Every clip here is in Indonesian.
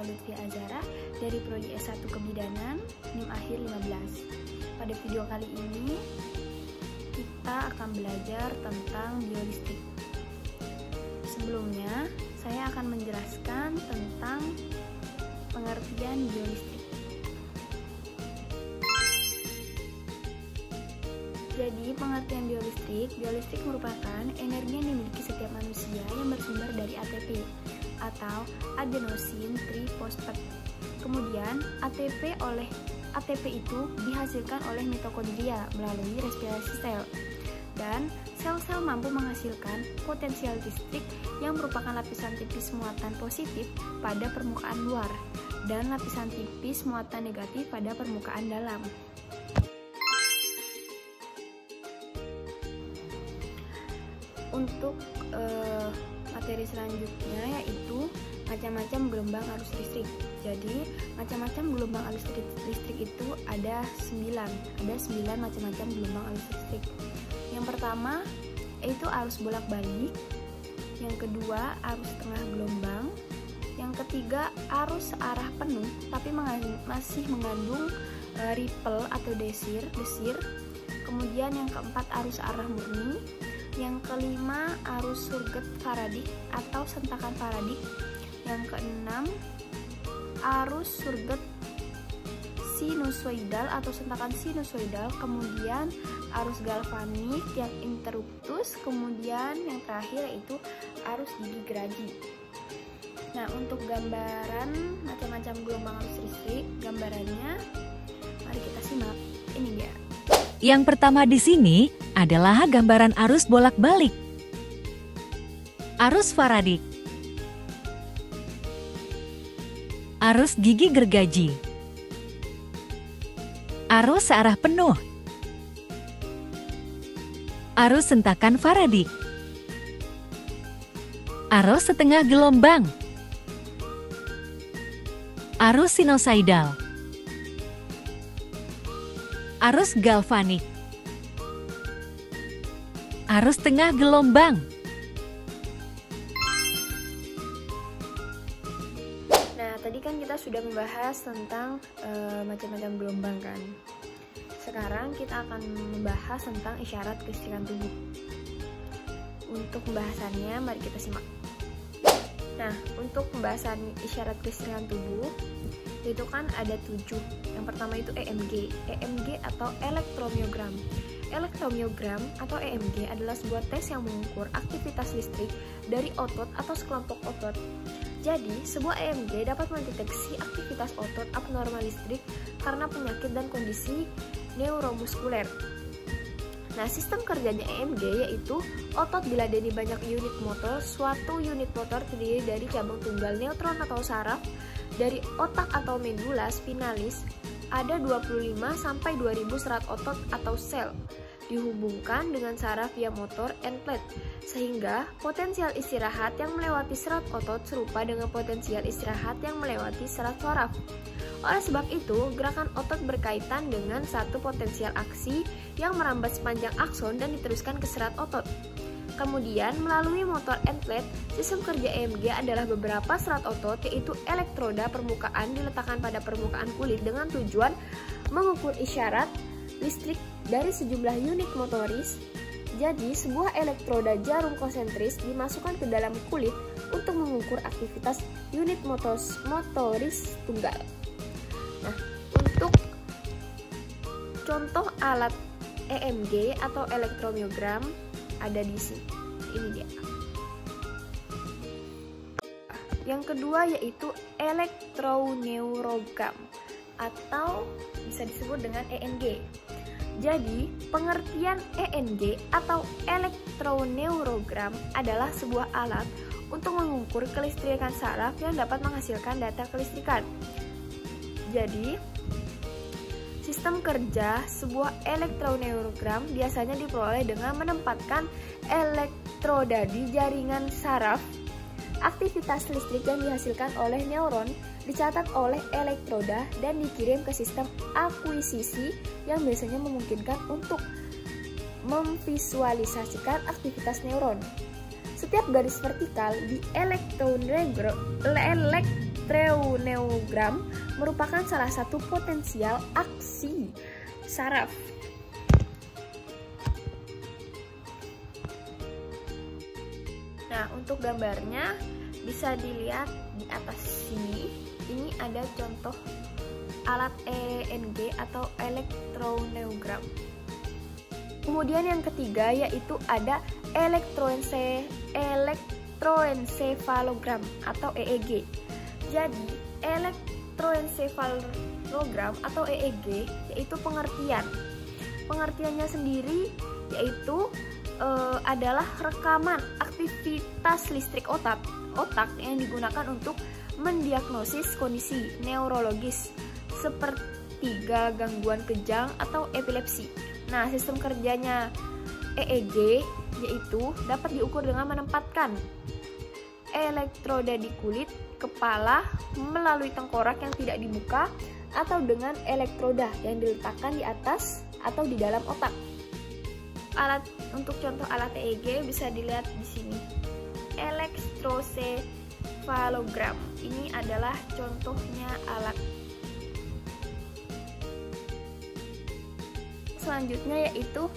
saya Lutfi Azara dari Prodi S1 Kebidanan, NIM akhir 15. Pada video kali ini kita akan belajar tentang biolistrik. Sebelumnya, saya akan menjelaskan tentang pengertian biolistrik. Jadi, pengertian biolistrik merupakan energi yang dimiliki setiap manusia yang bersumber dari ATP atau adenosin triphosphate. Kemudian, ATP itu dihasilkan oleh mitokondria melalui respirasi sel. Dan sel-sel mampu menghasilkan potensial listrik yang merupakan lapisan tipis muatan positif pada permukaan luar dan lapisan tipis muatan negatif pada permukaan dalam. Untuk materi selanjutnya yaitu macam-macam gelombang arus listrik. Jadi, macam-macam gelombang arus listrik itu ada 9 macam-macam gelombang arus listrik. Yang pertama yaitu arus bolak-balik, yang kedua arus tengah gelombang, yang ketiga arus arah penuh tapi masih mengandung ripple atau desir. Kemudian yang keempat arus arah murni, yang kelima arus surget Faradik atau sentakan Faradik, yang keenam arus surget sinusoidal atau sentakan sinusoidal, kemudian arus galvanik yang interruptus, kemudian yang terakhir yaitu arus gigi gergaji. Nah, untuk gambaran macam-macam gelombang arus listrik, gambarannya mari kita simak. Ini dia. Yang pertama di sini adalah gambaran arus bolak-balik. Arus Faradik. Arus gigi gergaji. Arus searah penuh. Arus sentakan Faradik. Arus setengah gelombang. Arus sinusoidal. Arus galvanik. Arus tengah gelombang. Nah, tadi kan kita sudah membahas tentang macam-macam gelombang kan. Sekarang kita akan membahas tentang isyarat kelistrikan tubuh. Untuk pembahasannya, mari kita simak. Nah, untuk pembahasan isyarat kelistrikan tubuh, itu kan ada 7. Yang pertama itu EMG atau elektromiogram. Elektromiogram atau EMG adalah sebuah tes yang mengukur aktivitas listrik dari otot atau sekelompok otot. Jadi, sebuah EMG dapat mendeteksi aktivitas otot abnormal listrik karena penyakit dan kondisi neuromuskuler. Nah, sistem kerjanya EMG yaitu otot diladeni banyak unit motor. Suatu unit motor terdiri dari cabang tunggal neutron atau saraf. Dari otak atau medula spinalis ada 25 sampai 2000 serat otot atau sel dihubungkan dengan saraf via motor end plate, sehingga potensial istirahat yang melewati serat otot serupa dengan potensial istirahat yang melewati serat saraf. Oleh sebab itu, gerakan otot berkaitan dengan satu potensial aksi yang merambat sepanjang akson dan diteruskan ke serat otot. Kemudian, melalui motor end plate, sistem kerja EMG adalah beberapa serat otot, yaitu elektroda permukaan diletakkan pada permukaan kulit dengan tujuan mengukur isyarat listrik dari sejumlah unit motoris. Jadi, sebuah elektroda jarum konsentris dimasukkan ke dalam kulit untuk mengukur aktivitas unit motoris tunggal. Nah, untuk contoh alat EMG atau elektromiogram ada di sini. Ini dia. Yang kedua yaitu elektroneurogram atau bisa disebut dengan ENG. Jadi, pengertian ENG atau elektroneurogram adalah sebuah alat untuk mengukur kelistrikan saraf yang dapat menghasilkan data kelistrikan. Jadi, sistem kerja sebuah elektroneurogram biasanya diperoleh dengan menempatkan elektroda di jaringan saraf. Aktivitas listrik yang dihasilkan oleh neuron dicatat oleh elektroda dan dikirim ke sistem akuisisi yang biasanya memungkinkan untuk memvisualisasikan aktivitas neuron. Setiap garis vertikal di elektromiogram trauneogram merupakan salah satu potensial aksi saraf. Nah, untuk gambarnya bisa dilihat di atas sini. Ini ada contoh alat ENG atau elektroneogram. Kemudian yang ketiga yaitu ada elektroensefalogram atau EEG. Jadi, elektroensefalogram atau EEG yaitu pengertian. Pengertiannya sendiri yaitu adalah rekaman aktivitas listrik otak yang digunakan untuk mendiagnosis kondisi neurologis seperti gangguan kejang atau epilepsi. Nah, sistem kerjanya EEG yaitu dapat diukur dengan menempatkan elektroda di kulit kepala melalui tengkorak yang tidak dibuka atau dengan elektroda yang diletakkan di atas atau di dalam otak. Untuk contoh alat EEG bisa dilihat di sini. Elektroensefalogram ini adalah contohnya alat. Selanjutnya yaitu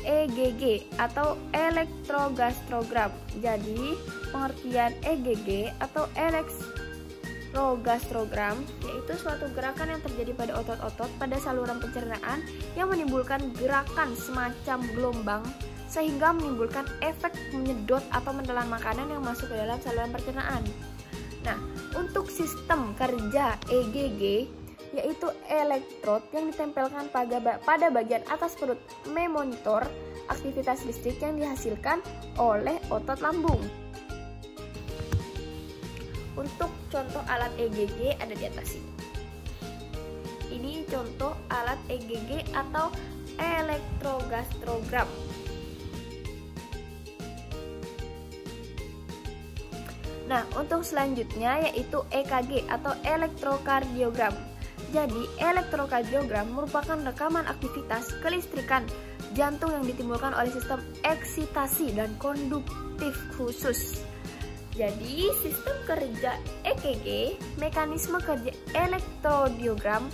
EGG atau elektrogastrogram. Jadi, pengertian EGG atau elektrogastrogram yaitu suatu gerakan yang terjadi pada otot-otot pada saluran pencernaan yang menimbulkan gerakan semacam gelombang sehingga menimbulkan efek menyedot atau menelan makanan yang masuk ke dalam saluran pencernaan. Nah, untuk sistem kerja EGG yaitu elektrod yang ditempelkan pada bagian atas perut memonitor aktivitas listrik yang dihasilkan oleh otot lambung. Untuk contoh alat EGG ada di atas ini. Ini contoh alat EGG atau elektrogastrogram. Nah, untuk selanjutnya yaitu EKG atau elektrokardiogram. Jadi, elektrokardiogram merupakan rekaman aktivitas kelistrikan jantung yang ditimbulkan oleh sistem eksitasi dan konduktif khusus. Jadi, sistem kerja EKG, mekanisme kerja elektrokardiogram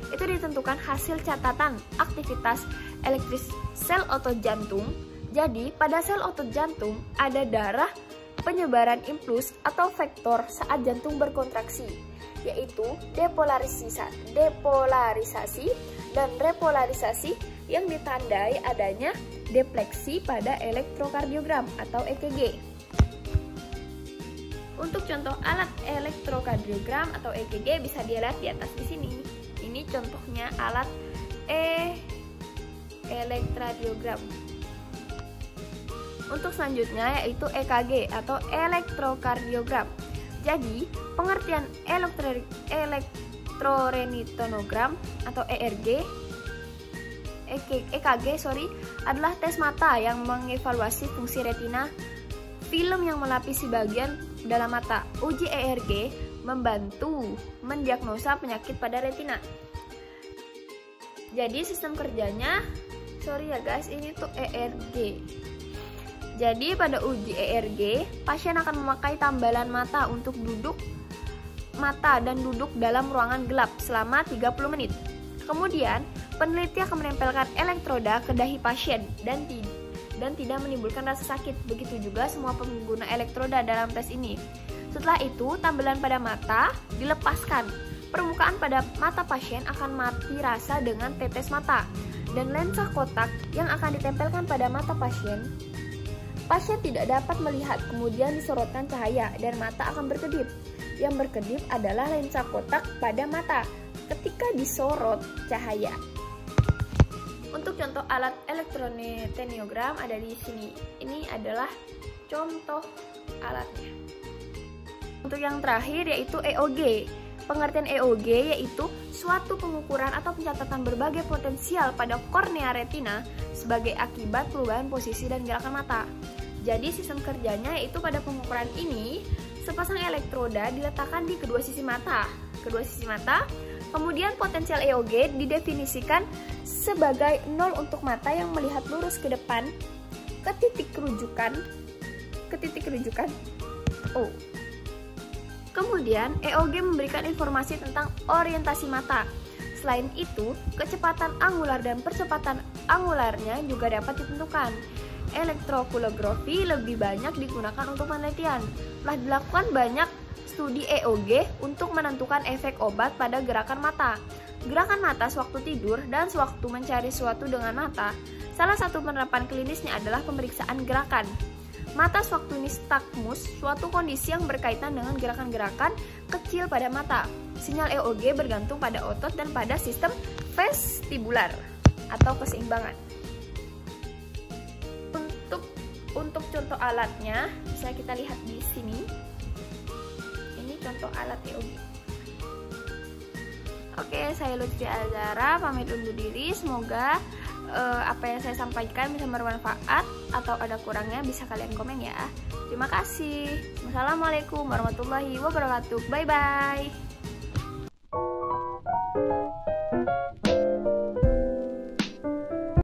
itu ditentukan hasil catatan aktivitas elektris sel otot jantung. Jadi, pada sel otot jantung ada darah penyebaran impuls atau vektor saat jantung berkontraksi, yaitu depolarisasi dan repolarisasi yang ditandai adanya defleksi pada elektrokardiogram atau EKG. Untuk contoh alat elektrokardiogram atau EKG bisa dilihat di atas di sini. Ini contohnya alat elektrokardiogram. Untuk selanjutnya yaitu EKG atau elektrokardiogram. Jadi, pengertian elektroretinogram atau EKG adalah tes mata yang mengevaluasi fungsi retina, film yang melapisi bagian dalam mata. Uji EKG membantu mendiagnosa penyakit pada retina. Jadi, sistem kerjanya, ini tuh EKG. Jadi pada uji EKG, pasien akan memakai tambalan mata untuk duduk dalam ruangan gelap selama 30 menit. Kemudian, peneliti akan menempelkan elektroda ke dahi pasien dan tidak menimbulkan rasa sakit. Begitu juga semua pengguna elektroda dalam tes ini. Setelah itu, tambalan pada mata dilepaskan. Permukaan pada mata pasien akan mati rasa dengan tetes mata. Dan lensa kotak yang akan ditempelkan pada mata pasien tidak dapat melihat, kemudian disorotkan cahaya dan mata akan berkedip. Yang berkedip adalah lensa kotak pada mata ketika disorot cahaya. Untuk contoh alat elektroretinogram ada di sini. Ini adalah contoh alatnya. Untuk yang terakhir yaitu EOG. Pengertian EOG yaitu suatu pengukuran atau pencatatan berbagai potensial pada kornea retina sebagai akibat perubahan posisi dan gerakan mata. Jadi sistem kerjanya yaitu pada pengukuran ini, sepasang elektroda diletakkan di kedua sisi mata. Kemudian potensial EOG didefinisikan sebagai 0 untuk mata yang melihat lurus ke depan ke titik rujukan O. Kemudian, EOG memberikan informasi tentang orientasi mata. Selain itu, kecepatan angular dan percepatan angularnya juga dapat ditentukan. Elektrokulografi lebih banyak digunakan untuk penelitian. Telah dilakukan banyak studi EOG untuk menentukan efek obat pada gerakan mata. Gerakan mata sewaktu tidur dan sewaktu mencari sesuatu dengan mata. Salah satu penerapan klinisnya adalah pemeriksaan gerakan mata sewaktu nistagmus, suatu kondisi yang berkaitan dengan gerakan-gerakan kecil pada mata. Sinyal EOG bergantung pada otot dan pada sistem vestibular atau keseimbangan. Untuk contoh alatnya, bisa kita lihat di sini. Ini contoh alat EOG. Oke, saya Lutfi Azhara pamit undur diri. Semoga apa yang saya sampaikan bisa bermanfaat, atau ada kurangnya bisa kalian komen ya. Terima kasih. Wassalamualaikum warahmatullahi wabarakatuh. Bye bye.